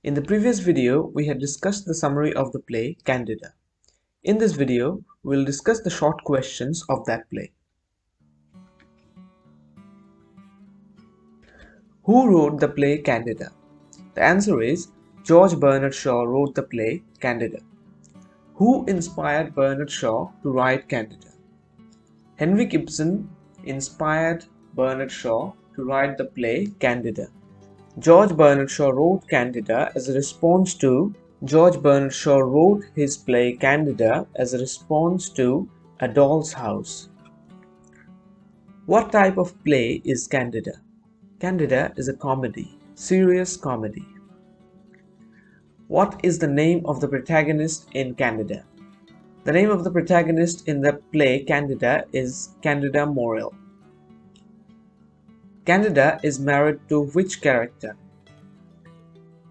In the previous video, we had discussed the summary of the play Candida. In this video, we'll discuss the short questions of that play. Who wrote the play Candida? The answer is George Bernard Shaw wrote the play Candida. Who inspired Bernard Shaw to write Candida? Henry Ibsen inspired Bernard Shaw to write the play Candida. George Bernard Shaw wrote Candida as a response to George Bernard Shaw wrote his play Candida as a response to A Doll's House. What type of play is Candida? Candida is a comedy, serious comedy. What is the name of the protagonist in Candida? The name of the protagonist in the play Candida is Candida Morel. Candida is married to which character?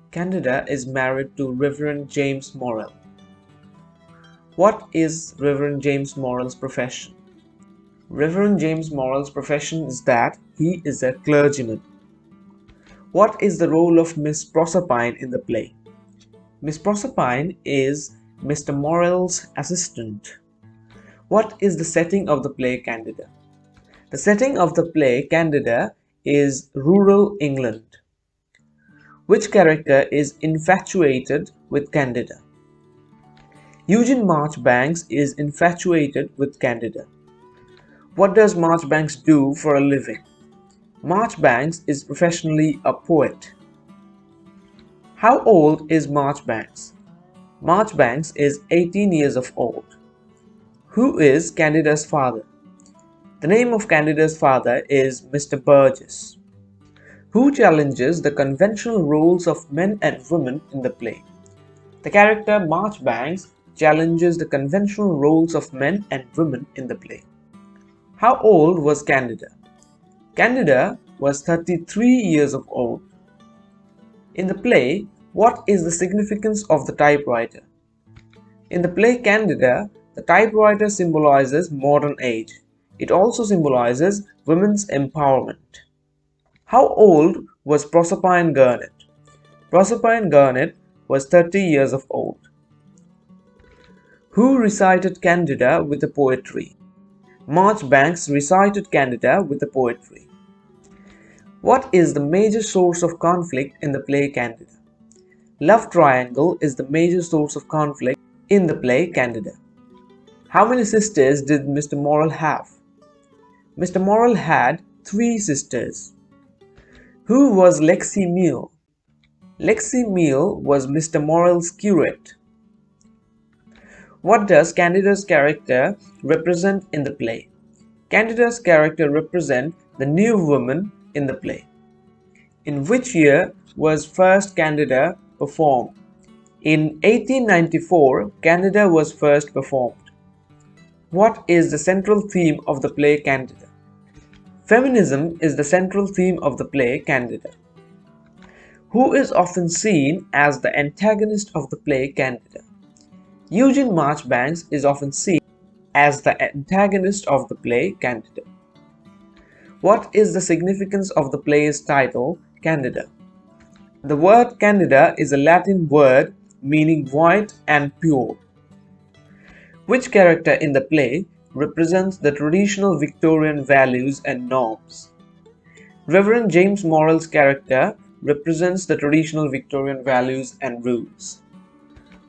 Candida is married to Reverend James Morel. What is Reverend James Morel's profession? Reverend James Morel's profession is that he is a clergyman. What is the role of Miss Proserpine in the play? Miss Proserpine is Mr. Morel's assistant. What is the setting of the play Candida? The setting of the play Candida is rural England. Which character is infatuated with Candida? Eugene Marchbanks is infatuated with Candida. What does Marchbanks do for a living? Marchbanks is professionally a poet. How old is Marchbanks? Marchbanks is 18 years of old. Who is Candida's father? The name of Candida's father is Mr. Burgess. Who challenges the conventional roles of men and women in the play? The character Marchbanks challenges the conventional roles of men and women in the play. How old was Candida? Candida was 33 years of old. In the play, what is the significance of the typewriter? In the play Candida, the typewriter symbolizes modern age. It also symbolizes women's empowerment. How old was Proserpine Garnet? Proserpine Garnet was 30 years of old. Who recited Candida with the poetry? Marchbanks recited Candida with the poetry. What is the major source of conflict in the play Candida? Love triangle is the major source of conflict in the play Candida. How many sisters did Mr. Morel have? Mr. Morel had 3 sisters. Who was Lexi Meal? Lexi Meal was Mr. Morel's curate. What does Candida's character represent in the play? Candida's character represents the new woman in the play. In which year was first Candida performed? In 1894, Candida was first performed. What is the central theme of the play Candida? Feminism is the central theme of the play Candida. Who is often seen as the antagonist of the play Candida? Eugene Marchbanks is often seen as the antagonist of the play Candida. What is the significance of the play's title Candida? The word Candida is a Latin word meaning white and pure. Which character in the play represents the traditional Victorian values and norms? Reverend James Morel's character represents the traditional Victorian values and rules.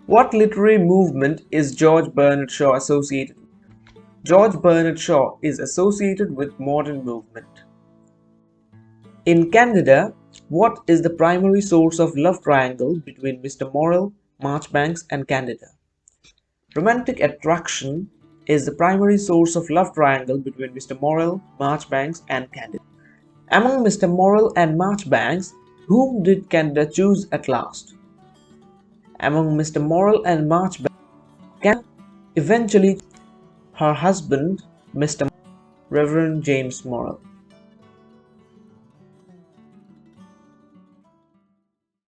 What literary movement is George Bernard Shaw associated with? George Bernard Shaw is associated with modern movement. In Candida, what is the primary source of love triangle between Mr. Morel, Marchbanks and Candida? Romantic attraction is the primary source of love triangle between Mr. Morel, Marchbanks and Candida. Among Mr. Morel and Marchbanks, whom did Candida choose at last? Among Mr. Morel and Marchbanks, Candida eventually her husband, Mr. Reverend James Morel.